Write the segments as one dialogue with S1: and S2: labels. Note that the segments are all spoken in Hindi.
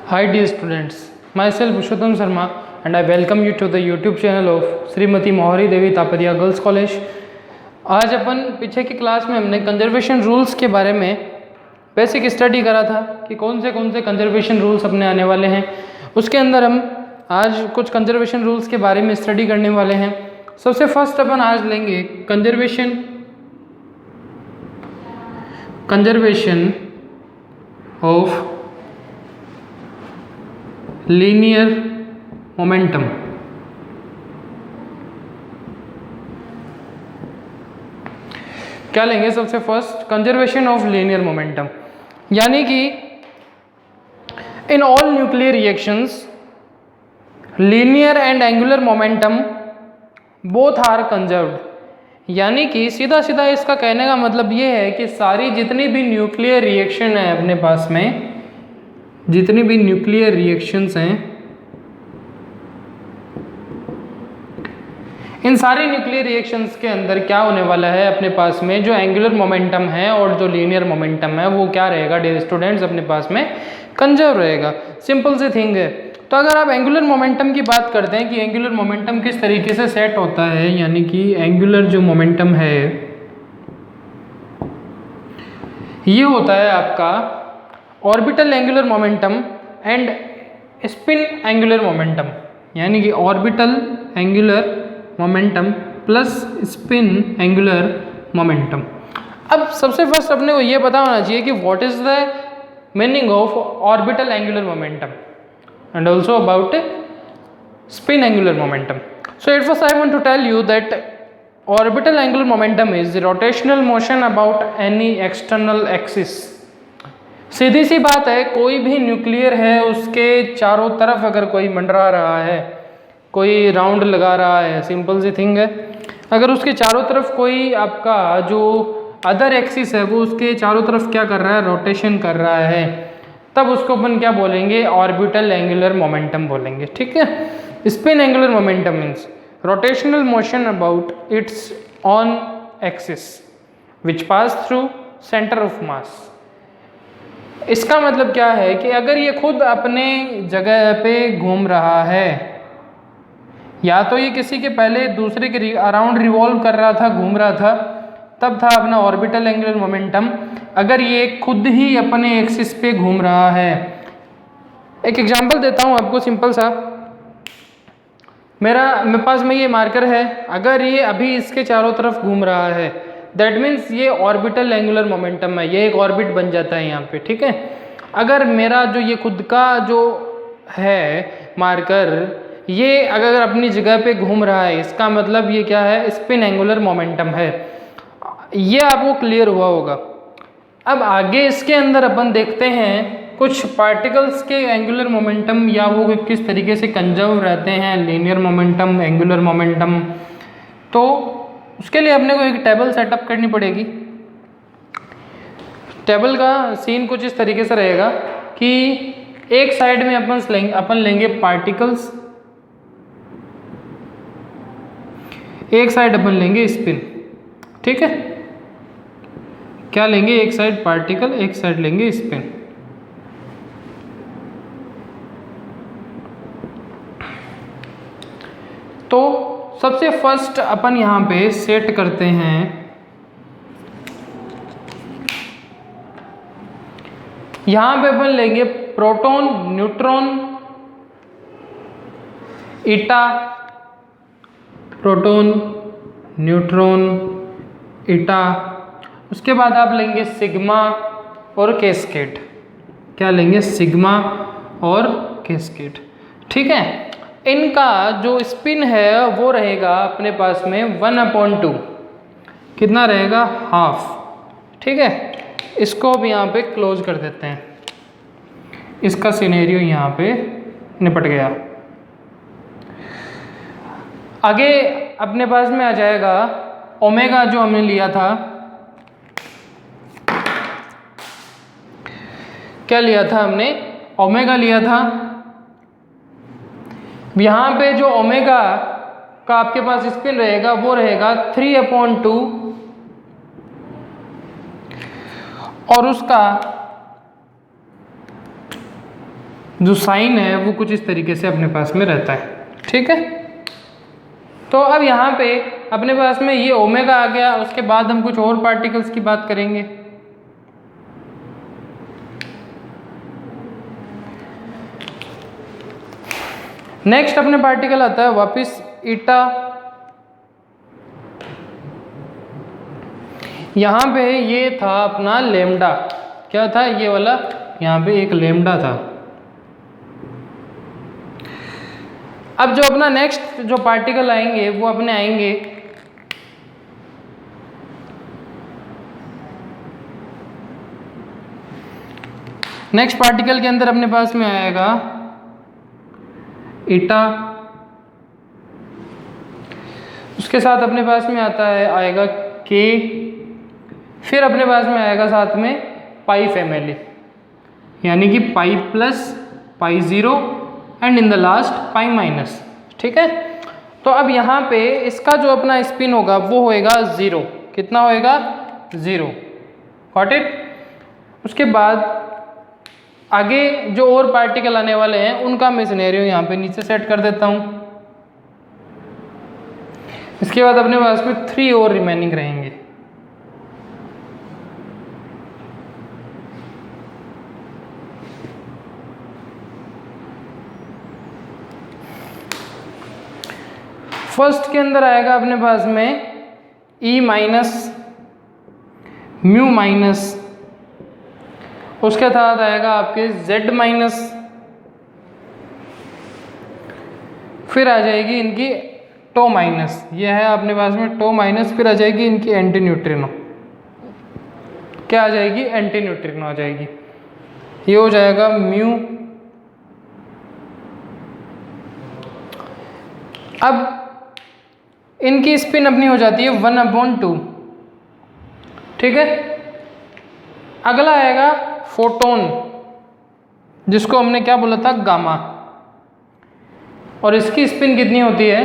S1: Hi dear students, myself Purushottam Sharma and I welcome you to the YouTube channel of Shrimati मोहरी देवी तापरिया गर्ल्स कॉलेज। आज अपन पीछे की क्लास में हमने कंजर्वेशन रूल्स के बारे में बेसिक स्टडी करा था कि कौन से कंजर्वेशन रूल्स अपने आने वाले हैं। उसके अंदर हम आज कुछ कंजर्वेशन रूल्स के बारे में स्टडी करने वाले हैं। सबसे फर्स्ट अपन आज लेंगे कंजर्वेशन ऑफ लीनियर मोमेंटम। क्या लेंगे सबसे first? Conservation of linear momentum, यानी कि in all nuclear reactions linear and angular momentum both are conserved. यानी कि सीधा सीधा इसका कहने का मतलब ये है कि सारी जितनी भी न्यूक्लियर रिएक्शन है अपने पास में, जितनी भी न्यूक्लियर रिएक्शंस हैं, इन सारी न्यूक्लियर रिएक्शंस के अंदर क्या होने वाला है अपने पास में, जो एंगुलर मोमेंटम है और जो लीनियर मोमेंटम है वो क्या रहेगा डियर स्टूडेंट्स, अपने पास में कंजर्व रहेगा। सिंपल सी थिंग है। तो अगर आप एंगुलर मोमेंटम की बात करते हैं कि एंगुलर मोमेंटम किस तरीके से सेट होता है, यानी कि एंगुलर जो मोमेंटम है ये होता है आपका orbital angular momentum and spin angular momentum, यानी कि orbital angular momentum plus spin angular momentum. अब सबसे फर्स्ट अपने को ये पता होना चाहिए कि what is the meaning of orbital angular momentum and also about spin angular momentum. So at first I want to tell you that orbital angular momentum is rotational motion about any external axis. सीधी सी बात है, कोई भी न्यूक्लियर है उसके चारों तरफ अगर कोई मंडरा रहा है, कोई राउंड लगा रहा है, सिंपल सी थिंग है, अगर उसके चारों तरफ कोई आपका जो अदर एक्सिस है वो उसके चारों तरफ क्या कर रहा है, रोटेशन कर रहा है, तब उसको अपन क्या बोलेंगे, ऑर्बिटल एंगुलर मोमेंटम बोलेंगे। ठीक है। Spin angular momentum means rotational motion about it's on axis which pass through centre of mass. इसका मतलब क्या है कि अगर ये खुद अपने जगह पे घूम रहा है, या तो ये किसी के पहले दूसरे के अराउंड रिवॉल्व कर रहा था, घूम रहा था, तब था अपना ऑर्बिटल एंगुलर मोमेंटम। अगर ये खुद ही अपने एक्सिस पे घूम रहा है, एक एग्जांपल देता हूँ आपको सिंपल सा। मेरे पास में ये मार्कर है, अगर ये अभी इसके चारों तरफ घूम रहा है दैट मीन्स ये ऑर्बिटल एंगुलर मोमेंटम है, ये एक ऑर्बिट बन जाता है यहाँ पे। ठीक है। अगर मेरा जो ये खुद का जो है मार्कर, ये अगर अपनी जगह पे घूम रहा है, इसका मतलब ये क्या है, स्पिन एंगुलर मोमेंटम है। ये आपको क्लियर हुआ होगा। अब आगे इसके अंदर अपन देखते हैं कुछ पार्टिकल्स के एंगुलर मोमेंटम या वो किस तरीके से कंजर्व रहते हैं, लीनियर मोमेंटम, एंगुलर मोमेंटम। तो उसके लिए अपने को एक टेबल सेटअप करनी पड़ेगी। टेबल का सीन कुछ इस तरीके से रहेगा कि एक साइड में अपन लेंगे पार्टिकल्स, एक साइड अपन लेंगे स्पिन। ठीक है। क्या लेंगे, एक साइड पार्टिकल, एक साइड लेंगे स्पिन। तो सबसे फर्स्ट अपन यहाँ पे सेट करते हैं यहाँ पे अपन लेंगे प्रोटॉन, न्यूट्रॉन, ईटा, प्रोटॉन, न्यूट्रॉन, ईटा। उसके बाद आप लेंगे सिग्मा और कैस्केड। क्या लेंगे, सिग्मा और कैस्केड। ठीक है। इनका जो स्पिन है वो रहेगा अपने पास में 1/2, कितना रहेगा, हाफ। ठीक है। इसको भी यहाँ पे क्लोज कर देते हैं। इसका सिनेरियो यहाँ पे निपट गया। आगे अपने पास में आ जाएगा ओमेगा, जो हमने लिया था, क्या लिया था हमने, ओमेगा लिया था। यहाँ पे जो ओमेगा का आपके पास स्पिन रहेगा वो रहेगा 3/2 और उसका जो साइन है वो कुछ इस तरीके से अपने पास में रहता है, ठीक है। तो अब यहाँ पे अपने पास में ये ओमेगा आ गया, उसके बाद हम कुछ और पार्टिकल्स की बात करेंगे। नेक्स्ट अपने पार्टिकल आता है वापिस ईटा। यहाँ पे ये था अपना लेमडा, क्या था ये वाला, यहाँ पे एक लेमडा था। अब जो अपना नेक्स्ट जो पार्टिकल आएंगे वो अपने आएंगे नेक्स्ट पार्टिकल के अंदर अपने पास में आएगा ईटा, उसके साथ अपने पास में आता है आएगा के, फिर अपने पास में आएगा साथ में पाई फैमिली, यानी कि pi plus, pi zero and in the last pi minus, ठीक है। तो अब यहाँ पे इसका जो अपना स्पिन होगा वो होएगा 0, कितना होएगा 0, गॉट इट। उसके बाद आगे जो और पार्टिकल आने वाले हैं उनका मैं सिनेरियो यहाँ पे नीचे सेट कर देता हूँ। इसके बाद अपने पास में 3 और रिमेनिंग रहेंगे। फर्स्ट के अंदर आएगा अपने पास में E माइनस म्यू माइनस, उसके साथ आएगा आपके Z माइनस, फिर आ जाएगी इनकी टो माइनस, ये है अपने पास में टो माइनस, फिर आ जाएगी इनकी एंटी न्यूट्रिनो, क्या आ जाएगी एंटी न्यूट्रिनो आ जाएगी, ये हो जाएगा म्यू। अब इनकी स्पिन अपनी हो जाती है 1/2, ठीक है। अगला आएगा फोटोन, जिसको हमने क्या बोला था गामा, और इसकी स्पिन कितनी होती है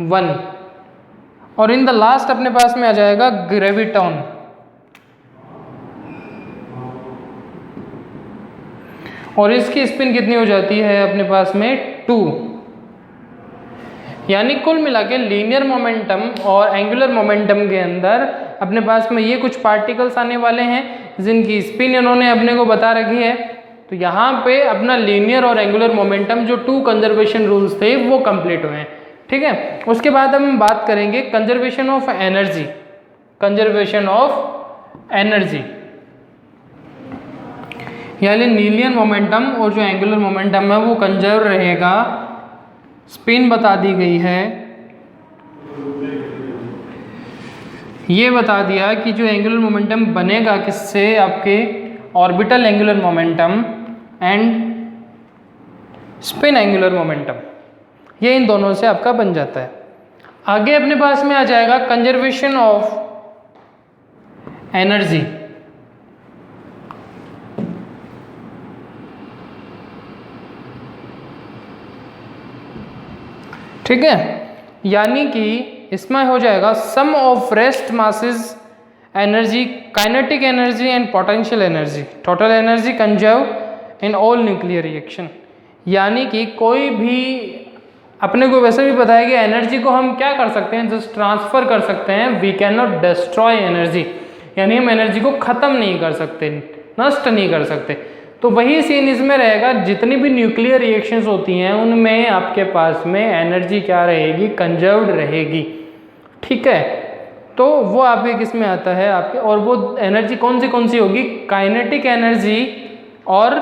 S1: 1, और इन द लास्ट अपने पास में आ जाएगा ग्रेविटॉन, और इसकी स्पिन कितनी हो जाती है अपने पास में 2। यानी कुल मिला के लीनियर मोमेंटम और एंगुलर मोमेंटम के अंदर अपने पास में ये कुछ पार्टिकल्स आने वाले हैं जिनकी स्पिन इन्होंने अपने को बता रखी है। तो यहाँ पे अपना लीनियर और एंगुलर मोमेंटम जो 2 कंजर्वेशन रूल्स थे वो कंप्लीट हुए हैं, ठीक है। उसके बाद हम बात करेंगे conservation of energy, conservation of energy, यानी लीनियर मोमेंटम और जो एंगुलर मोमेंटम है वो कंजर्व रहेगा। स्पिन बता दी गई है, ये बता दिया कि जो एंगुलर मोमेंटम बनेगा किससे, आपके orbital angular momentum and spin angular momentum, ये इन दोनों से आपका बन जाता है। आगे अपने पास में आ जाएगा कंजर्वेशन ऑफ एनर्जी, ठीक है। यानी कि इसमें हो जाएगा sum of rest masses energy, kinetic energy and potential energy, total energy conserve in all nuclear reaction. यानी कि कोई भी, अपने को वैसे भी पता है कि एनर्जी को हम क्या कर सकते हैं, जस्ट ट्रांसफर कर सकते हैं, we can not destroy energy, यानी हम एनर्जी को ख़त्म नहीं कर सकते, नष्ट नहीं कर सकते। तो वही सीन इसमें रहेगा, जितनी भी न्यूक्लियर रिएक्शंस होती हैं उनमें आपके पास में एनर्जी क्या रहेगी, कंजर्व्ड रहेगी, ठीक है। तो वो आपके किस में आता है आपके, और वो एनर्जी कौन सी होगी, काइनेटिक एनर्जी और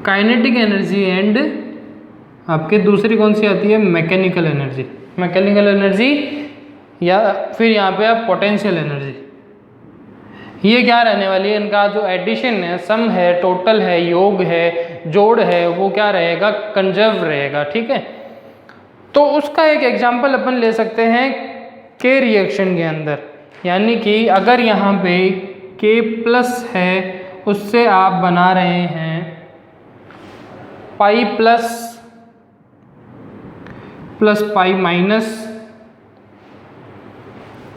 S1: काइनेटिक एनर्जी एंड आपके दूसरी कौन सी आती है, मैकेनिकल एनर्जी, मैकेनिकल एनर्जी, या फिर यहाँ पे आप पोटेंशियल एनर्जी। ये क्या रहने वाली है, इनका जो एडिशन है, सम है, टोटल है, योग है, जोड़ है, वो क्या रहेगा, कंजर्व रहेगा, ठीक है। तो उसका एक एग्जांपल अपन ले सकते हैं के रिएक्शन के अंदर, यानी कि अगर यहाँ पे के प्लस है उससे आप बना रहे हैं pi plus plus pi minus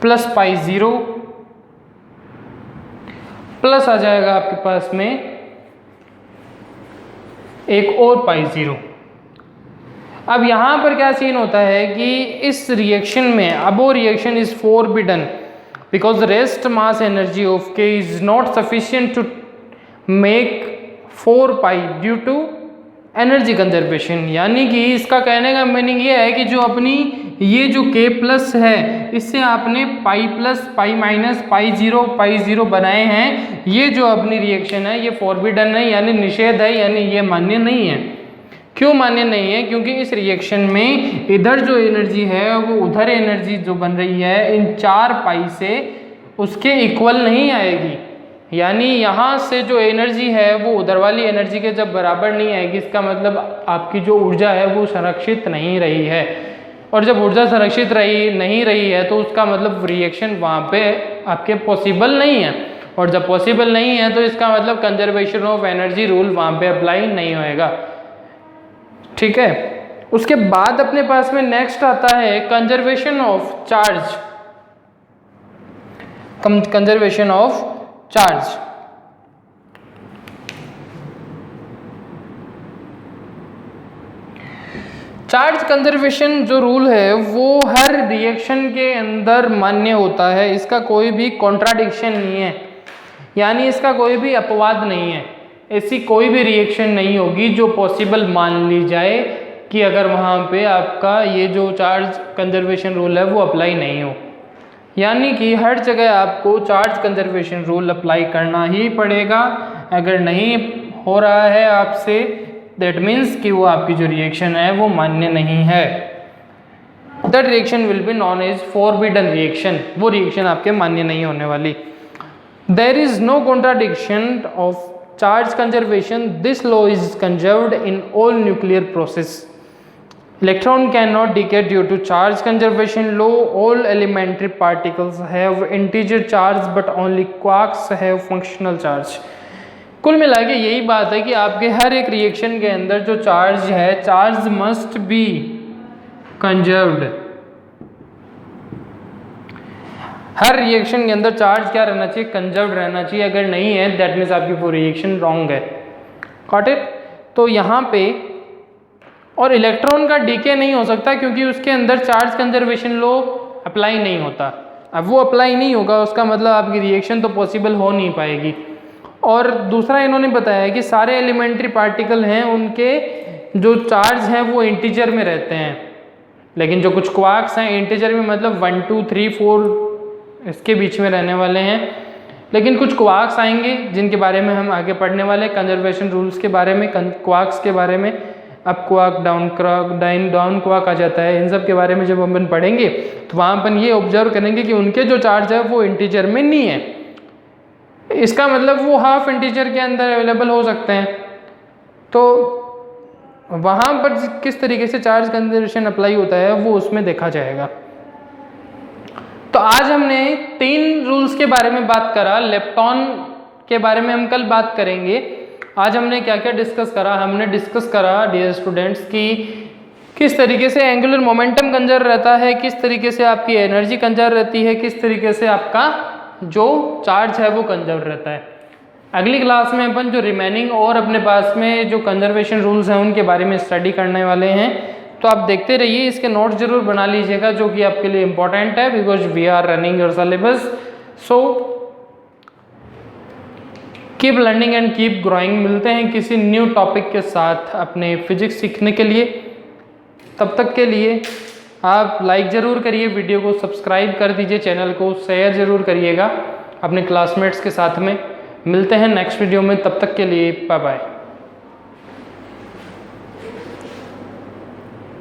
S1: plus pi zero plus आ जाएगा आपके पास में एक और पाई जीरो। अब यहाँ पर क्या सीन होता है कि इस रिएक्शन में अब वो reaction is forbidden because rest mass energy of K is not sufficient to make 4 pi due to energy conservation. यानी कि इसका कहने का मीनिंग ये है कि जो अपनी ये जो के प्लस है इससे आपने pi plus pi minus pi zero बनाए हैं, ये जो अपनी रिएक्शन है ये फॉरबिडन है यानी निषेध है, यानी ये मान्य नहीं है। क्यों मान्य नहीं है? क्योंकि इस रिएक्शन में इधर जो एनर्जी है वो उधर एनर्जी जो बन रही है इन 4 पाई से उसके इक्वल नहीं आएगी। यानी यहाँ से जो एनर्जी है वो उधर वाली एनर्जी के जब बराबर नहीं आएगी, इसका मतलब आपकी जो ऊर्जा है वो संरक्षित नहीं रही है। और जब ऊर्जा संरक्षित नहीं रही है तो उसका मतलब रिएक्शन वहाँ पे आपके पॉसिबल नहीं है, और जब पॉसिबल नहीं है तो इसका मतलब कंजर्वेशन ऑफ एनर्जी रूल वहाँ पे अप्लाई नहीं होएगा। ठीक है, उसके बाद अपने पास में नेक्स्ट आता है conservation of charge. Conservation of charge. Charge conservation जो रूल है वो हर रिएक्शन के अंदर मान्य होता है, इसका कोई भी कॉन्ट्राडिक्शन नहीं है, यानी इसका कोई भी अपवाद नहीं है। ऐसी कोई भी रिएक्शन नहीं होगी जो पॉसिबल मान ली जाए कि अगर वहाँ पे आपका ये जो चार्ज कंजर्वेशन रूल है वो अप्लाई नहीं हो। यानी कि हर जगह आपको चार्ज कंजर्वेशन रूल अप्लाई करना ही पड़ेगा। अगर नहीं हो रहा है आपसे दैट मीन्स कि वो आपकी जो रिएक्शन है वो मान्य नहीं है। That reaction will be non as forbidden reaction, वो रिएक्शन आपके मान्य नहीं होने वाली। There is no contradiction of charge conservation. This law is conserved in all nuclear process. Electron cannot decay due to charge conservation law. All elementary particles have integer charge but only quarks have functional charge. कुल मिला के यही बात है कि आपके हर एक रिएक्शन के अंदर जो चार्ज है, charge must be conserved. Her reaction के अंदर चार्ज क्या रहना चाहिए? कंजर्व्ड रहना चाहिए। अगर नहीं है दैट मीन्स आपकी वो रिएक्शन रॉन्ग है। Got it? तो यहाँ पे और इलेक्ट्रॉन का डीके नहीं हो सकता क्योंकि उसके अंदर चार्ज कंजर्वेशन लॉ अप्लाई नहीं होता। अब वो अप्लाई नहीं होगा उसका मतलब आपकी रिएक्शन तो पॉसिबल हो नहीं पाएगी। और दूसरा इन्होंने बताया कि सारे एलिमेंट्री पार्टिकल हैं उनके जो चार्ज हैं वो इंटीजर में रहते हैं, लेकिन जो कुछ क्वार्क्स हैं इंटीजर में मतलब 1 2 3 4 इसके बीच में रहने वाले हैं। लेकिन कुछ क्वार्क्स आएंगे जिनके बारे में हम आगे पढ़ने वाले कंजर्वेशन रूल्स के बारे में, क्वार्क्स के बारे में। अब क्वार्क डाउन क्वार्क आ जाता है, इन सब के बारे में जब अपन पढ़ेंगे तो वहाँ अपन ये ऑब्जर्व करेंगे कि उनके जो चार्ज है वो इंटीजर में नहीं है। इसका मतलब वो हाफ इंटीजर के अंदर अवेलेबल हो सकते हैं। तो वहाँ पर किस तरीके से चार्ज कंजर्वेशन अप्लाई होता है वो उसमें देखा जाएगा। तो आज हमने 3 रूल्स के बारे में बात करा। लेप्टॉन के बारे में हम कल बात करेंगे। आज हमने क्या क्या डिस्कस करा? हमने डिस्कस करा डियर स्टूडेंट्स कि किस तरीके से एंगुलर मोमेंटम कंजर्व रहता है, किस तरीके से आपकी एनर्जी कंजर्व रहती है, किस तरीके से आपका जो चार्ज है वो कंजर्व रहता है। अगली क्लास में अपन जो रिमेनिंग और अपने पास में जो कंजर्वेशन रूल्स हैं उनके बारे में स्टडी करने वाले हैं। तो आप देखते रहिए, इसके नोट्स जरूर बना लीजिएगा जो कि आपके लिए इम्पोर्टेंट है because we are running your syllabus. So keep learning and keep growing. मिलते हैं किसी न्यू टॉपिक के साथ अपने फिजिक्स सीखने के लिए। तब तक के लिए आप लाइक ज़रूर करिए, वीडियो को सब्सक्राइब कर दीजिए, चैनल को शेयर ज़रूर करिएगा अपने क्लासमेट्स के साथ में। मिलते हैं नेक्स्ट वीडियो में, तब तक के लिए बाय बाय।